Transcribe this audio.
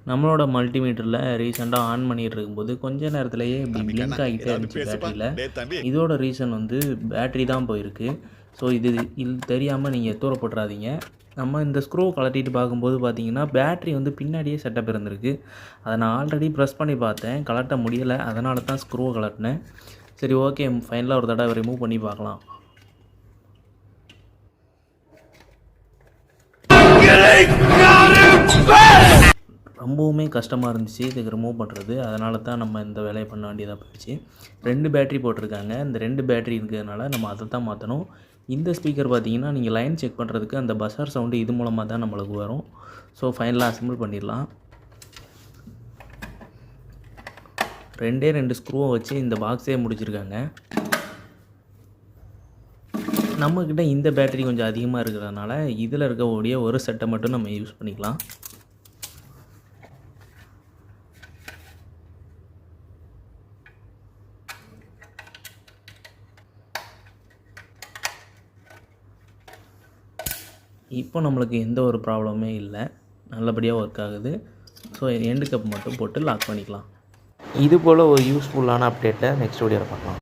நம்மளோட மல்டிமீட்டரில் ரீசெண்டாக ஆன் பண்ணிகிட்டு இருக்கும்போது கொஞ்ச நேரத்துலேயே இப்படி பிளிங்க் ஆகிட்டே இருந்துச்சு பேட்டரியில். இதோட ரீசன் வந்து பேட்ரி தான் போயிருக்கு. ஸோ இது தெரியாமல் நீங்கள் தூர போட்டுறாதீங்க. நம்ம இந்த ஸ்க்ரூ கழட்டிட்டு பார்க்கும்போது பார்த்தீங்கன்னா பேட்ரி வந்து பின்னாடியே செட்டப் இருந்திருக்கு. அதை நான் ஆல்ரெடி ப்ரெஸ் பண்ணி பார்த்தேன், கழட்ட முடியலை. அதனால தான் ஸ்க்ரூவை கழட்டினேன். சரி, ஓகே, ஃபைனலாக ஒரு தடவை ரிமூவ் பண்ணி பார்க்கலாம். ரொம்பவுமே கஷ்டமாக இருந்துச்சு இதுக்கு ரிமூவ் பண்ணுறது. அதனால தான் நம்ம இந்த வேலையை பண்ண வேண்டியதாக போயிடுச்சு. 2 பேட்ரி போட்டிருக்காங்க. இந்த 2 பேட்ரி இருக்கிறதுனால நம்ம அதை தான் மாற்றணும். இந்த ஸ்பீக்கர் பார்த்தீங்கன்னா நீங்கள் லைன் செக் பண்ணுறதுக்கு அந்த பஸர் சவுண்டு இது மூலமாக தான் நம்மளுக்கு வரும். ஸோ ஃபைனலாக அசெம்பிள் பண்ணிடலாம். 2 ஸ்க்ரூவை வச்சு இந்த பாக்ஸே முடிச்சிருக்காங்க. நம்மக்கிட்ட இந்த பேட்டரி கொஞ்சம் அதிகமாக இருக்கிறதுனால இதில் இருக்கக்கூடிய ஒரு செட்டை மட்டும் நம்ம யூஸ் பண்ணிக்கலாம். இப்போ நம்மளுக்கு எந்த ஒரு ப்ராப்ளமே இல்லை, நல்லபடியாக ஒர்க் ஆகுது. ஸோ எண்டு கப் மட்டும் போட்டு லாக் பண்ணிக்கலாம். இது போல் ஒரு யூஸ்ஃபுல்லான அப்டேட்டை நெக்ஸ்ட் வீடியோவில் பார்க்கலாம்.